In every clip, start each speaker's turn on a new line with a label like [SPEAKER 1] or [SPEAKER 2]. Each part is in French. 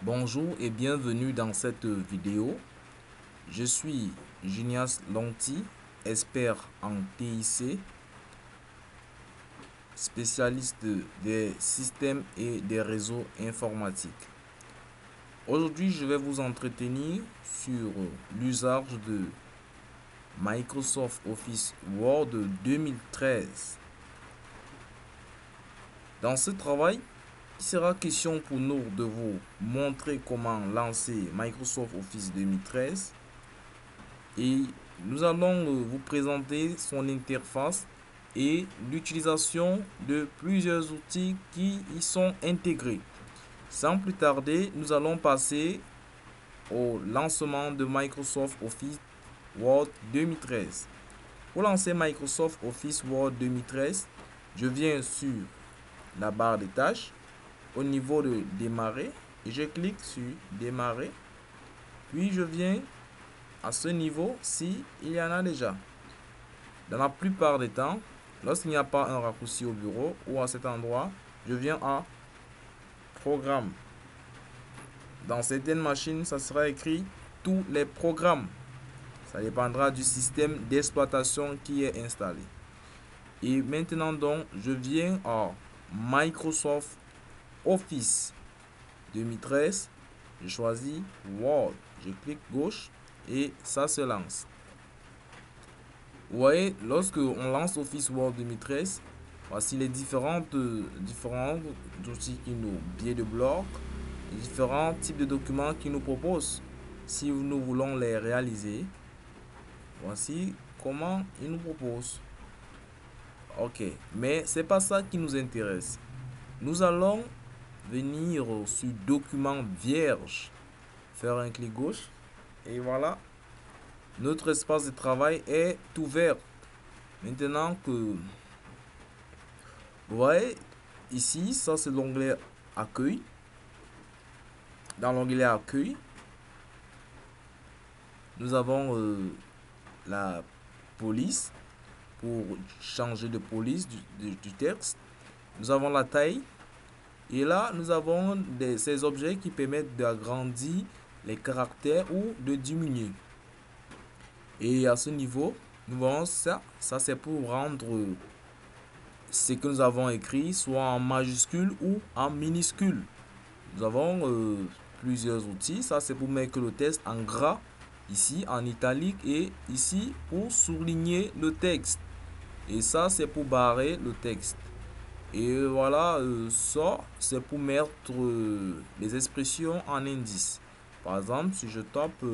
[SPEAKER 1] Bonjour et bienvenue dans cette vidéo. Je suis Junias Lonti, expert en TIC, spécialiste des systèmes et des réseaux informatiques. Aujourd'hui, je vais vous entretenir sur l'usage de Microsoft Office Word 2013. Dans ce travail, il sera question pour nous de vous montrer comment lancer Microsoft Office 2013 et nous allons vous présenter son interface et l'utilisation de plusieurs outils qui y sont intégrés. Sans plus tarder, nous allons passer au lancement de Microsoft Office Word 2013. Pour lancer Microsoft Office Word 2013, je viens sur la barre des tâches au niveau de démarrer et je clique sur démarrer, puis je viens à ce niveau si il y en a déjà. Dans la plupart des temps, lorsqu'il n'y a pas un raccourci au bureau ou à cet endroit, je viens à programme. Dans certaines machines, ça sera écrit tous les programmes. Ça dépendra du système d'exploitation qui est installé. Et maintenant donc, je viens à Microsoft Office 2013. Je choisis Word. Je clique gauche et ça se lance. Vous voyez, lorsque on lance Office Word 2013, voici les différents outils qui nous biais de bloc, les différents types de documents qui nous proposent. Si nous voulons les réaliser, voici comment ils nous proposent. Ok, mais c'est pas ça qui nous intéresse. Nous allons venir sur document vierge, faire un clic gauche et voilà, notre espace de travail est ouvert. Maintenant que vous voyez ici, ça c'est l'onglet accueil. Dans l'onglet accueil, nous avons la police pour changer de police du texte. Nous avons la taille. Et là, nous avons ces objets qui permettent d'agrandir les caractères ou de diminuer. Et à ce niveau, nous voyons ça. Ça, c'est pour rendre ce que nous avons écrit soit en majuscule ou en minuscule. Nous avons plusieurs outils. Ça, c'est pour mettre le texte en gras, ici en italique et ici pour souligner le texte. Et ça, c'est pour barrer le texte. Et voilà, ça, c'est pour mettre les expressions en indice. Par exemple, si je tape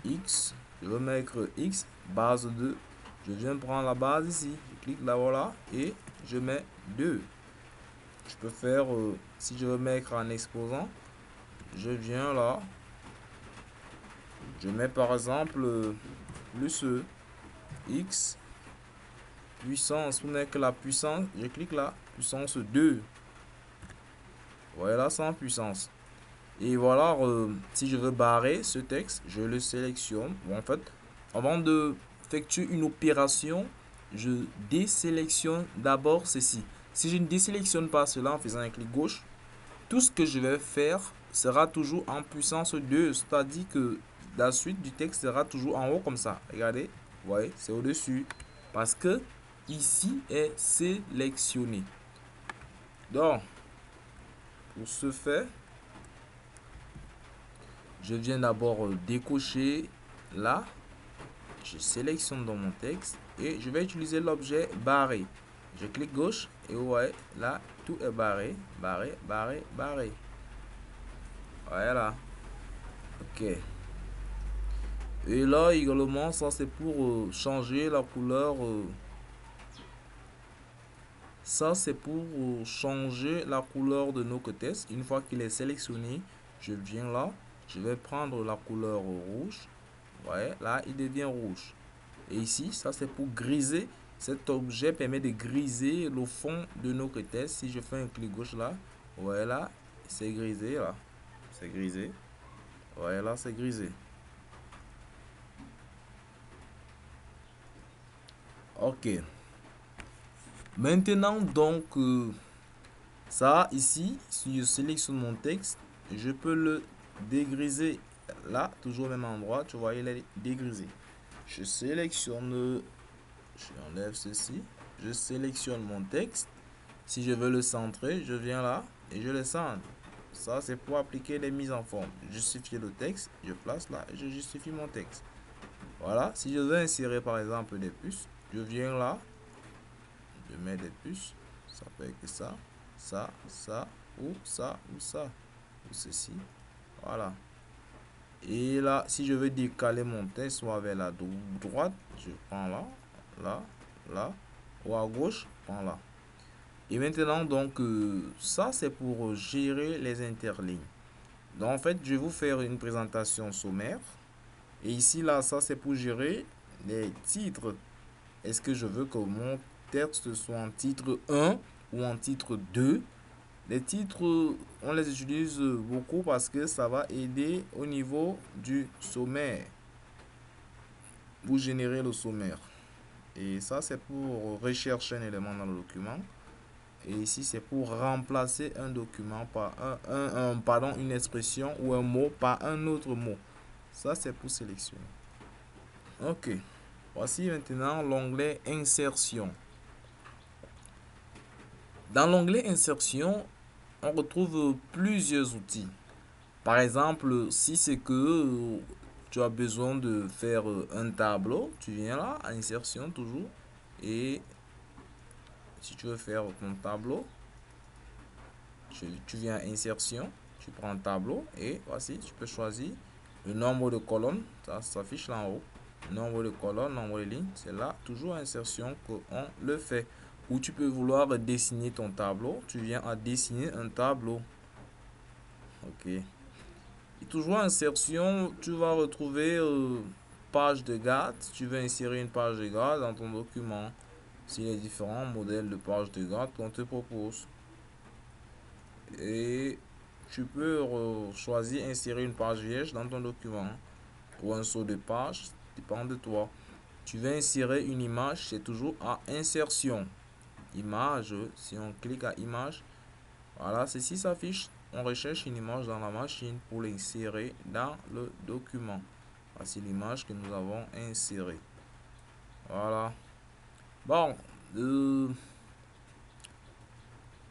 [SPEAKER 1] X, je veux mettre X, base 2. Je viens prendre la base ici. Je clique là, voilà, et je mets 2. Je peux faire, si je veux mettre en exposant, je viens là. Je mets par exemple plus X puissance, pour mettre la puissance, je clique là, puissance 2. Voilà, sans puissance. Et voilà, si je veux barrer ce texte, je le sélectionne. Bon, en fait, avant de effectuer une opération, je désélectionne d'abord ceci. Si je ne désélectionne pas cela en faisant un clic gauche, tout ce que je vais faire sera toujours en puissance 2. C'est-à-dire que la suite du texte sera toujours en haut comme ça. Regardez, vous voyez, c'est au-dessus. Parce que ici est sélectionné. Donc, pour ce faire, je viens d'abord décocher là. Je sélectionne dans mon texte et je vais utiliser l'objet barré. Je clique gauche et vous voyez, là, tout est barré, barré, barré, barré. Voilà. Ok. Et là, également, ça c'est pour changer la couleur. Ça c'est pour changer la couleur de nos textes. Une fois qu'il est sélectionné, je viens là. Je vais prendre la couleur rouge. Ouais, là, il devient rouge. Et ici, ça c'est pour griser. Cet objet permet de griser le fond de nos textes. Si je fais un clic gauche là, voilà, c'est grisé là. C'est grisé. Voilà, c'est grisé. Ok. Maintenant, donc, Ça, ici, si je sélectionne mon texte, je peux le dégriser. Là, toujours au même endroit, tu vois, il est dégrisé. Je sélectionne, j'enlève ceci. Je sélectionne mon texte. Si je veux le centrer, je viens là et je le centre. Ça, c'est pour appliquer les mises en forme. Justifier le texte, je place là et je justifie mon texte. Voilà, si je veux insérer par exemple des puces, je viens là, je mets des puces, ça peut être ça, ça, ou ça, ou ça, ou ceci. Voilà. Et là, si je veux décaler mon texte, soit vers la droite, je prends là, là, là, ou à gauche, je prends là. Et maintenant, donc, ça, c'est pour gérer les interlignes. Donc, en fait, je vais vous faire une présentation sommaire. Et ici, là, ça, c'est pour gérer les titres. Est-ce que je veux que mon texte soit en titre 1 ou en titre 2? Les titres, on les utilise beaucoup parce que ça va aider au niveau du sommaire. Pour générer le sommaire. Et ça, c'est pour rechercher un élément dans le document. Et ici, c'est pour remplacer un document par pardon, une expression ou un mot par un autre mot. Ça, c'est pour sélectionner. Ok. Voici maintenant l'onglet Insertion. Dans l'onglet Insertion, on retrouve plusieurs outils. Par exemple, si c'est que tu as besoin de faire un tableau, tu viens là, à Insertion toujours. Et si tu veux faire ton tableau, tu viens à Insertion, tu prends un tableau et voici, tu peux choisir le nombre de colonnes, ça s'affiche là en haut. Nombre de colonnes, nombre de lignes, c'est là, toujours Insertion qu'on le fait. Ou tu peux vouloir dessiner ton tableau, tu viens à dessiner un tableau. Ok. Et toujours Insertion, tu vas retrouver page de garde. Tu veux insérer une page de garde dans ton document. C'est les différents modèles de page de garde qu'on te propose. Et tu peux choisir insérer une page vierge dans ton document ou un saut de page, dépend de toi. Tu veux insérer une image, c'est toujours à insertion. Image, si on clique à image, voilà, ceci s'affiche. On recherche une image dans la machine pour l'insérer dans le document. Voici l'image que nous avons insérée. Voilà. Bon,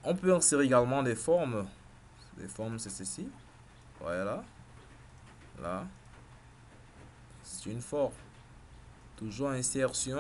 [SPEAKER 1] on peut insérer également des formes. Les formes, c'est ceci. Voilà. Là. C'est une forme. Toujours insertion,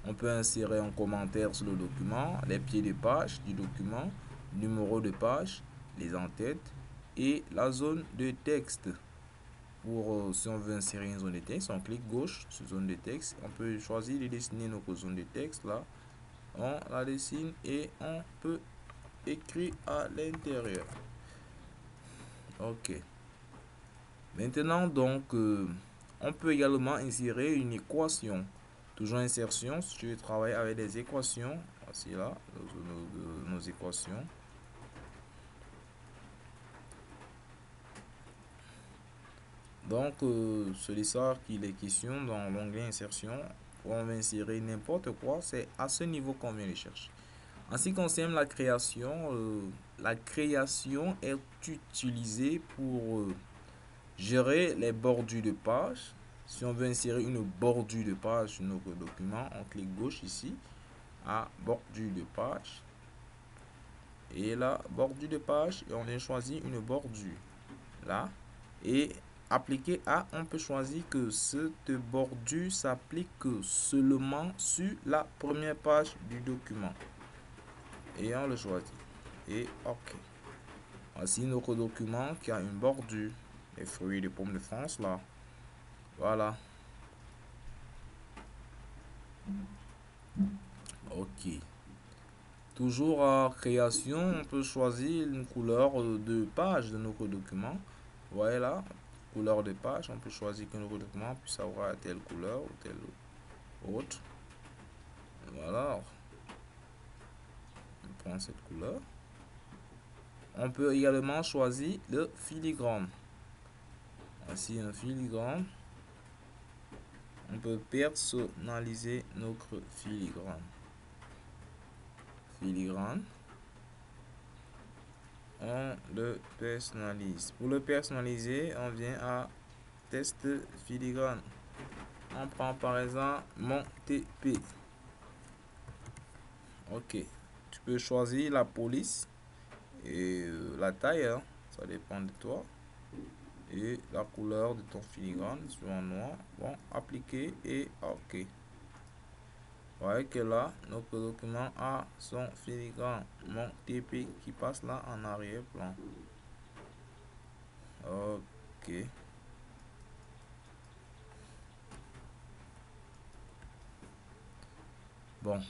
[SPEAKER 1] on peut insérer un commentaire sur le document, les pieds de page du document, numéro de page, les en-têtes et la zone de texte. Pour si on veut insérer une zone de texte, on clique gauche sur zone de texte. On peut choisir de dessiner notre zone de texte là. On la dessine et on peut écrire à l'intérieur. Ok. Maintenant donc, on peut également insérer une équation. Toujours insertion, si tu veux travailler avec des équations, voici là, nos équations. Donc, c'est de ça qu'il est question dans l'onglet insertion. On va insérer n'importe quoi, c'est à ce niveau qu'on vient de chercher. En ce qui concerne la création est utilisée pour gérer les bordures de page. Si on veut insérer une bordure de page sur notre document, on clique gauche ici à bordure de page. Et là, bordure de page, et on vient choisir une bordure. Là. Et appliquer à, on peut choisir que cette bordure s'applique seulement sur la première page du document. Et on le choisit. Et OK. Voici notre document qui a une bordure. Les fruits de pommes de France là. Voilà. Ok. Toujours à création, on peut choisir une couleur de page de notre document. Voilà. Couleur de page, on peut choisir que notre document puisse avoir telle couleur ou telle autre. Voilà. On prend cette couleur. On peut également choisir le filigrane. Voici un filigrane. On peut personnaliser notre filigrane. Filigrane. on le personnalise. Pour le personnaliser, on vient à test filigrane. On prend par exemple mon TP. Ok, tu peux choisir la police et la taille, hein, ça dépend de toi. Et la couleur de ton filigrane, sur un noir. Bon, appliquer et ok. Vous voyez que là, notre document a son filigrane, mon TP qui passe là en arrière-plan. Ok. Bon,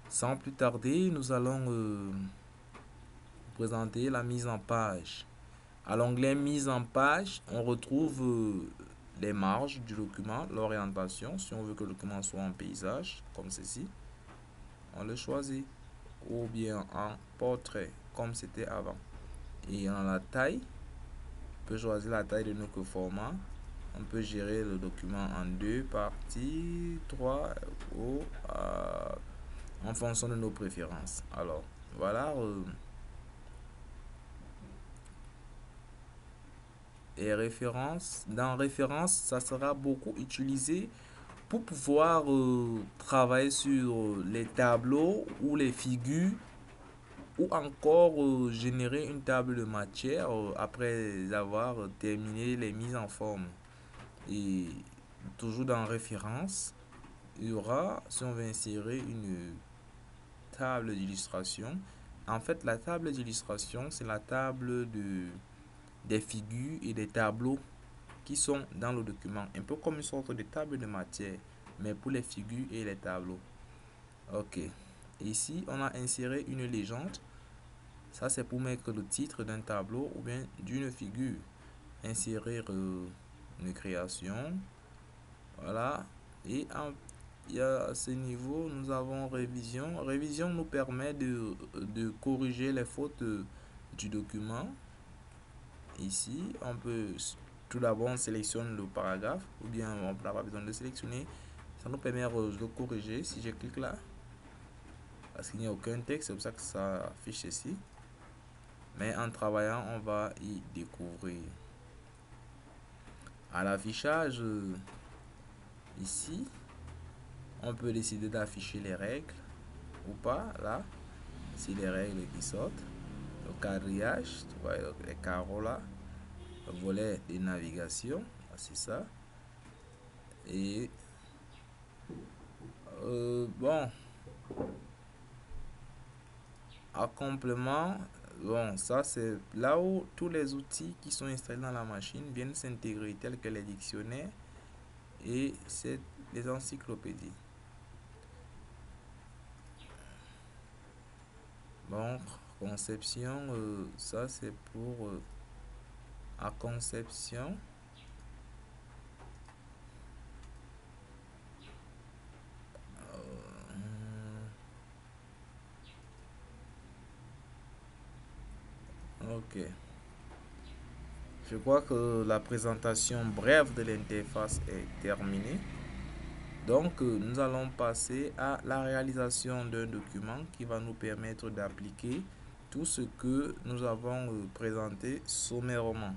[SPEAKER 1] sans plus tarder, nous allons présenter la mise en page. À l'onglet mise en page, on retrouve les marges du document, l'orientation. Si on veut que le document soit en paysage, comme ceci, on le choisit. Ou bien en portrait, comme c'était avant. Et en la taille, on peut choisir la taille de notre format. On peut gérer le document en 2 parties, 3 ou en fonction de nos préférences. Alors, voilà. Et références. Dans référence, ça sera beaucoup utilisé pour pouvoir travailler sur les tableaux ou les figures ou encore générer une table de matière après avoir terminé les mises en forme. Et toujours dans référence, il y aura, si on veut insérer une table d'illustration, en fait la table d'illustration c'est la table des figures et des tableaux qui sont dans le document, un peu comme une sorte de table de matière, mais pour les figures et les tableaux. Ok, ici on a inséré une légende. Ça, c'est pour mettre le titre d'un tableau ou bien d'une figure. Insérer une création. Voilà. Et à ce niveau, nous avons révision. Révision nous permet de corriger les fautes du document. Ici, on peut tout d'abord on sélectionne le paragraphe ou bien on n'a pas besoin de sélectionner. Ça nous permet de corriger. Si je clique là, parce qu'il n'y a aucun texte, c'est pour ça que ça affiche ici. Mais en travaillant, on va y découvrir. À l'affichage, ici, on peut décider d'afficher les règles ou pas. Là, c'est les règles qui sortent. Le quadrillage, tu vois, les carreaux là. Le volet de navigation, c'est ça. Et bon, à complément, bon, ça c'est là où tous les outils qui sont installés dans la machine viennent s'intégrer, tels que les dictionnaires et les encyclopédies. Bon, conception, ça c'est pour à conception. Ok. Je crois que la présentation brève de l'interface est terminée. Donc, nous allons passer à la réalisation d'un document qui va nous permettre d'appliquer tout ce que nous avons présenté sommairement.